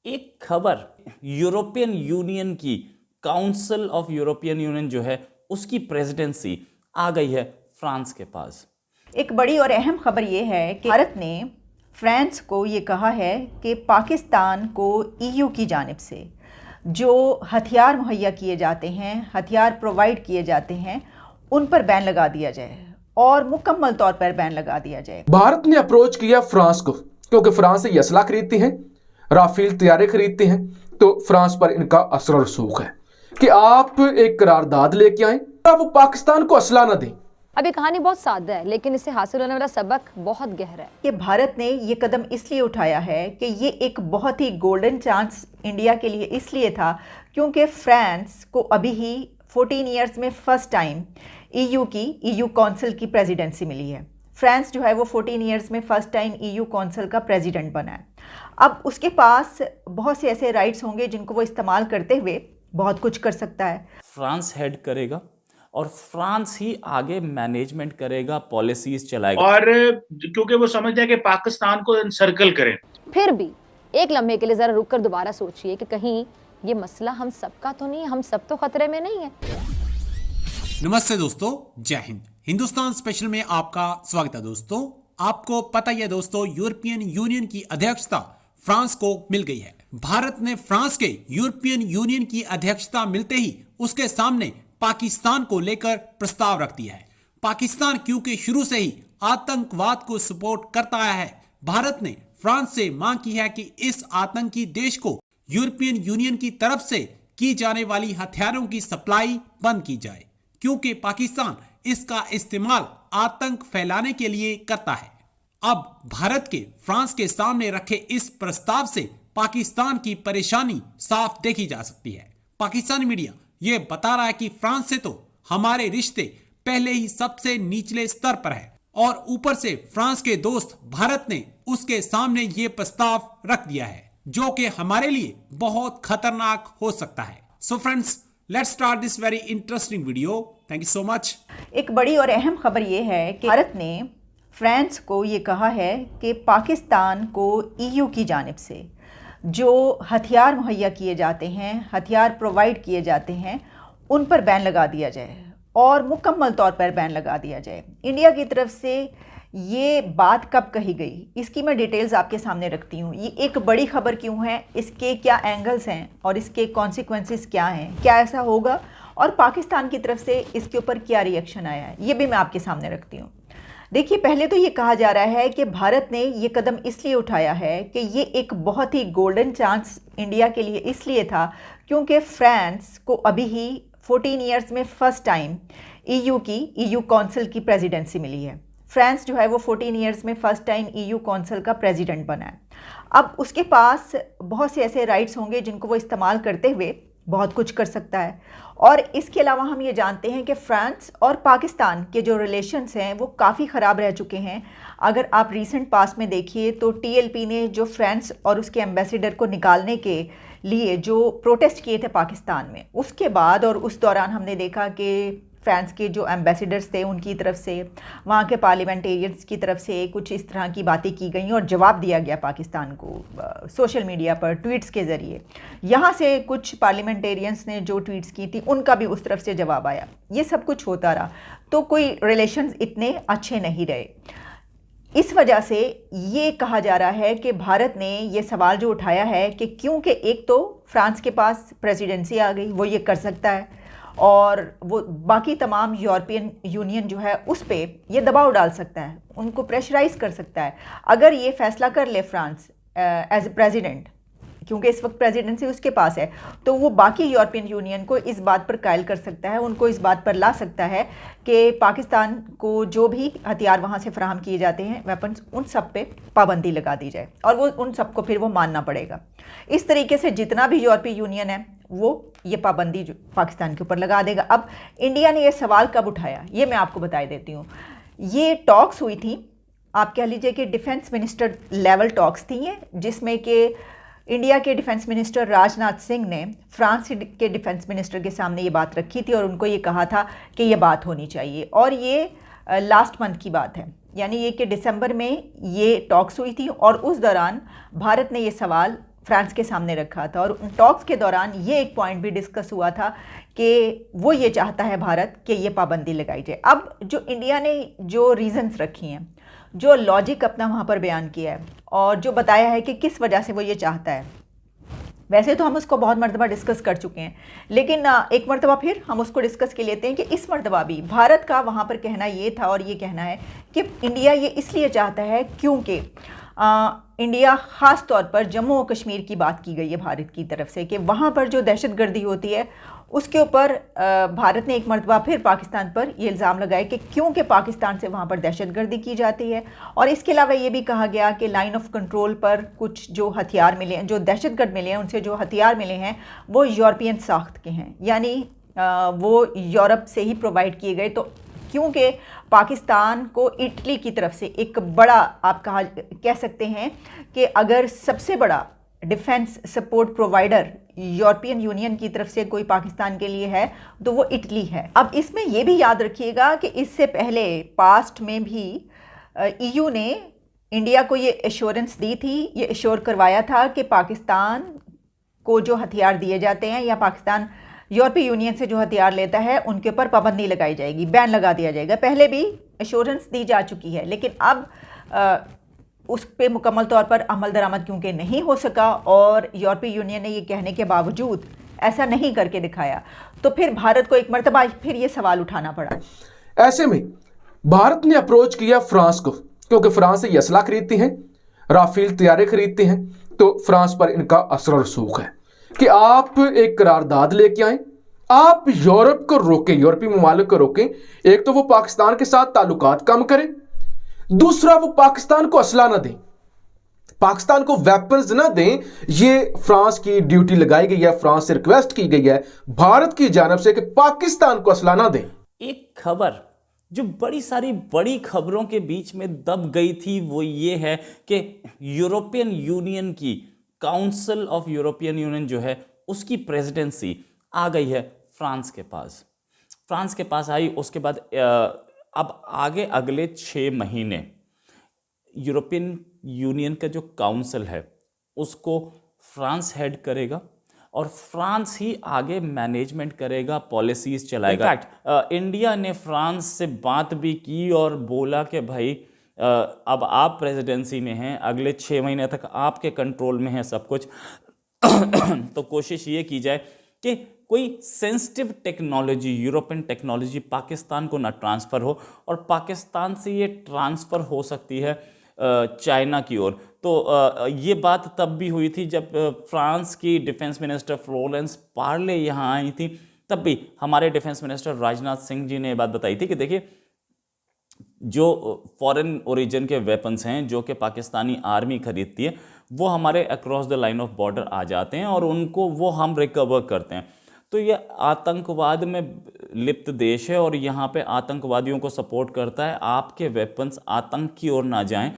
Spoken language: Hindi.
एक खबर यूरोपियन यूनियन की काउंसिल ऑफ यूरोपियन यूनियन जो है उसकी प्रेसिडेंसी आ गई है फ्रांस के पास। एक बड़ी और अहम खबर ये है कि भारत ने फ्रांस को ये कहा है कि पाकिस्तान को ईयू की जानिब से जो हथियार मुहैया किए जाते हैं, हथियार प्रोवाइड किए जाते हैं, उन पर बैन लगा दिया जाए और मुकम्मल तौर पर बैन लगा दिया जाए। भारत ने अप्रोच किया फ्रांस को, क्योंकि फ्रांस से ये असला खरीदती हैं, राफेल तैयारे खरीदते हैं, तो फ्रांस पर इनका असर रसूख है कि आप एक करारदाद लेके आए, आप वो पाकिस्तान को असला न दें। अब ये कहानी बहुत सादा है, लेकिन इससे हासिल होने वाला सबक बहुत गहरा है। कि भारत ने ये कदम इसलिए उठाया है कि ये एक बहुत ही गोल्डन चांस इंडिया के लिए इसलिए था क्योंकि फ्रांस को अभी ही 14 ईयर्स में फर्स्ट टाइम ईयू काउंसिल की प्रेसिडेंसी मिली है। फ्रांस जो है वो 14 ईयर्स में फर्स्ट टाइम ईयू काउंसिल का प्रेसिडेंट बना है। अब उसके पास बहुत से ऐसे राइट्स होंगे जिनको वो इस्तेमाल करते हुए बहुत कुछ कर सकता है। फ्रांस हेड करेगा और फ्रांस ही आगे मैनेजमेंट करेगा, पॉलिसीज चलाएगा, और क्योंकि वो समझता है कि पाकिस्तान को सर्कल करें। फिर भी एक लम्हे के लिए जरा रुक कर दोबारा सोचिए कि कहीं ये मसला हम सबका तो नहीं है, हम सब तो खतरे में नहीं है। नमस्ते दोस्तों, जय हिंद। हिंदुस्तान स्पेशल में आपका स्वागत है। दोस्तों, आपको पता ही है दोस्तों, यूरोपियन यूनियन की अध्यक्षता फ्रांस को मिल गई है। भारत ने फ्रांस के यूरोपियन यूनियन की अध्यक्षता मिलते ही उसके सामने पाकिस्तान को लेकर प्रस्ताव रख दिया है। पाकिस्तान क्योंकि शुरू से ही आतंकवाद को सपोर्ट करता आया है, भारत ने फ्रांस से मांग की है कि इस आतंकी देश को यूरोपियन यूनियन की तरफ से की जाने वाली हथियारों की सप्लाई बंद की जाए, क्योंकि पाकिस्तान इसका इस्तेमाल आतंक फैलाने के लिए करता है। अब भारत के फ्रांस के सामने रखे इस प्रस्ताव से पाकिस्तान की परेशानी साफ देखी जा सकती है। पाकिस्तानी मीडिया ये बता रहा है कि फ्रांस से तो हमारे रिश्ते पहले ही सबसे निचले स्तर पर है, और ऊपर से फ्रांस के दोस्त भारत ने उसके सामने ये प्रस्ताव रख दिया है, जो कि हमारे लिए बहुत खतरनाक हो सकता है। So friends, let's start this very interesting video. Thank you so much. एक बड़ी और अहम खबर ये है कि भारत ने फ्रांस को ये कहा है कि पाकिस्तान को ईयू की जानिब से जो हथियार मुहैया किए जाते हैं, हथियार प्रोवाइड किए जाते हैं, उन पर बैन लगा दिया जाए और मुकम्मल तौर पर बैन लगा दिया जाए। इंडिया की तरफ से ये बात कब कही गई, इसकी मैं डिटेल्स आपके सामने रखती हूँ। ये एक बड़ी खबर क्यों है, इसके क्या एंगल्स हैं और इसके कॉन्सिक्वेंसेस क्या हैं, क्या ऐसा होगा और पाकिस्तान की तरफ से इसके ऊपर क्या रिएक्शन आया है, ये भी मैं आपके सामने रखती हूँ। देखिए, पहले तो ये कहा जा रहा है कि भारत ने ये कदम इसलिए उठाया है कि ये एक बहुत ही गोल्डन चांस इंडिया के लिए इसलिए था क्योंकि फ्रांस को अभी ही 14 ईयर्स में फर्स्ट टाइम ईयू काउंसिल की प्रेसिडेंसी मिली है। फ्रांस जो है वो 14 ईयर्स में फर्स्ट टाइम ईयू काउंसिल का प्रेसिडेंट बना है। अब उसके पास बहुत से ऐसे राइट्स होंगे जिनको वो इस्तेमाल करते हुए बहुत कुछ कर सकता है। और इसके अलावा हम ये जानते हैं कि फ्रांस और पाकिस्तान के जो रिलेशंस हैं वो काफ़ी ख़राब रह चुके हैं। अगर आप रीसेंट पास में देखिए तो टीएलपी ने जो फ्रांस और उसके एम्बेसडर को निकालने के लिए जो प्रोटेस्ट किए थे पाकिस्तान में, उसके बाद और उस दौरान हमने देखा कि फ्रांस के जो एम्बेसडर्स थे उनकी तरफ से, वहाँ के पार्लियामेंटेरियंस की तरफ से कुछ इस तरह की बातें की गई और जवाब दिया गया पाकिस्तान को सोशल मीडिया पर ट्वीट्स के ज़रिए। यहाँ से कुछ पार्लियामेंटेरियंस ने जो ट्वीट्स की थी उनका भी उस तरफ से जवाब आया। ये सब कुछ होता रहा तो कोई रिलेशंस इतने अच्छे नहीं रहे। इस वजह से ये कहा जा रहा है कि भारत ने ये सवाल जो उठाया है कि क्योंकि एक तो फ्रांस के पास प्रेसिडेंसी आ गई, वो ये कर सकता है, और वो बाकी तमाम यूरोपियन यूनियन जो है उस पर ये दबाव डाल सकता है, उनको प्रेशराइज कर सकता है। अगर ये फैसला कर ले फ्रांस एज ए प्रेसिडेंट, क्योंकि इस वक्त प्रेसिडेंसी उसके पास है, तो वो बाकी यूरोपियन यूनियन को इस बात पर कायल कर सकता है, उनको इस बात पर ला सकता है कि पाकिस्तान को जो भी हथियार वहाँ से फराहम किए जाते हैं, वेपन्स, उन सब पे पाबंदी लगा दी जाए और वो उन सबको फिर वो मानना पड़ेगा। इस तरीके से जितना भी यूरोपीय यूनियन है वो ये पाबंदी जो पाकिस्तान के ऊपर लगा देगा। अब इंडिया ने ये सवाल कब उठाया, ये मैं आपको बता देती हूँ। ये टॉक्स हुई थी, आप कह लीजिए कि डिफेंस मिनिस्टर लेवल टॉक्स थी ये, जिसमें कि इंडिया के डिफेंस मिनिस्टर राजनाथ सिंह ने फ्रांस के डिफेंस मिनिस्टर के सामने ये बात रखी थी और उनको ये कहा था कि ये बात होनी चाहिए। और ये लास्ट मंथ की बात है, यानी ये कि दिसंबर में ये टॉक्स हुई थी और उस दौरान भारत ने ये सवाल फ्रांस के सामने रखा था और उन टॉक्स के दौरान ये एक पॉइंट भी डिस्कस हुआ था कि वो ये चाहता है भारत कि ये पाबंदी लगाई जाए। अब जो इंडिया ने जो रीजंस रखी हैं, जो लॉजिक अपना वहाँ पर बयान किया है और जो बताया है कि किस वजह से वो ये चाहता है, वैसे तो हम उसको बहुत मरतबा डिस्कस कर चुके हैं, लेकिन एक मरतबा फिर हम उसको डिस्कस के लेते हैं कि इस मरतबा भी भारत का वहाँ पर कहना ये था और ये कहना है कि इंडिया ये इसलिए चाहता है क्योंकि इंडिया ख़ास तौर पर जम्मू और कश्मीर की बात की गई है भारत की तरफ से कि वहाँ पर जो दहशतगर्दी होती है उसके ऊपर भारत ने एक मरतबा फिर पाकिस्तान पर ये इल्ज़ाम लगाया कि क्योंकि पाकिस्तान से वहाँ पर दहशतगर्दी की जाती है। और इसके अलावा ये भी कहा गया कि लाइन ऑफ कंट्रोल पर कुछ जो हथियार मिले हैं, जो दहशतगर्द मिले हैं, उनसे जो हथियार मिले हैं वो यूरोपियन साख्त के हैं, यानी वो यूरोप से ही प्रोवाइड किए गए। तो क्योंकि पाकिस्तान को इटली की तरफ से एक बड़ा, आप कह सकते हैं कि अगर सबसे बड़ा defence support provider European union की तरफ से कोई पाकिस्तान के लिए है तो वो इटली है। अब इसमें ये भी याद रखिएगा कि इससे पहले पास्ट में भी ईयू ने इंडिया को ये एश्योरेंस दी थी, ये एश्योर करवाया था कि पाकिस्तान को जो हथियार दिए जाते हैं या पाकिस्तान यूरोपीय यूनियन से जो हथियार लेता है उनके ऊपर पाबंदी लगाई जाएगी, बैन लगा दिया जाएगा। पहले भी एश्योरेंस दी जा चुकी है, लेकिन अब उस पर मुकम्मल तौर पर अमल दरामद क्योंकि नहीं हो सका और यूरोपीय यूनियन ने ये कहने के बावजूद ऐसा नहीं करके दिखाया, तो फिर भारत को एक मरतबा फिर ये सवाल उठाना पड़ा। ऐसे में भारत ने अप्रोच किया फ्रांस को, क्योंकि फ्रांस से ये असला खरीदती हैं, राफेल तैयारे खरीदते हैं, तो फ्रांस पर इनका असर रसूख है कि आप एक करारदाद लेके आए, आप यूरोप को रोकें, यूरोपीय ममालिक को रोकें। एक तो वो पाकिस्तान के साथ ताल्लुकात कम करें, दूसरा वो पाकिस्तान को असला ना दें, पाकिस्तान को वेपन्स ना दें। ये फ्रांस की ड्यूटी लगाई गई है, फ्रांस से रिक्वेस्ट की गई है भारत की जानब से कि पाकिस्तान को असला ना दें। एक खबर जो बड़ी सारी बड़ी खबरों के बीच में दब गई थी वो ये है कि यूरोपियन यूनियन की काउंसिल ऑफ यूरोपियन यूनियन जो है उसकी प्रेसिडेंसी आ गई है फ्रांस के पास। फ्रांस के पास आई, उसके बाद अब आगे अगले 6 महीने यूरोपियन यूनियन का जो काउंसिल है उसको फ्रांस हेड करेगा और फ्रांस ही आगे मैनेजमेंट करेगा, पॉलिसीज चलाएगा। इनफैक्ट इंडिया ने फ्रांस से बात भी की और बोला कि भाई अब आप प्रेसिडेंसी में हैं, अगले 6 महीने तक आपके कंट्रोल में है सब कुछ। तो कोशिश ये की जाए कि कोई sensitive technology, European technology Pakistan को ना ट्रांसफ़र हो और पाकिस्तान से ये ट्रांसफ़र हो सकती है चाइना की ओर। तो ये बात तब भी हुई थी जब फ्रांस की डिफेंस मिनिस्टर फ्लोरेंस पार्ले यहाँ आई थी, तब भी हमारे डिफेंस मिनिस्टर राजनाथ सिंह जी ने ये बात बताई थी कि देखिए जो फॉरेन ओरिजिन के वेपन्स हैं जो कि पाकिस्तानी आर्मी खरीदती है वो हमारे across the line of border आ जाते हैं और उनको वो हम रिकवर करते हैं। तो ये आतंकवाद में लिप्त देश है और यहाँ पे आतंकवादियों को सपोर्ट करता है। आपके वेपन्स आतंक की ओर ना जाएं।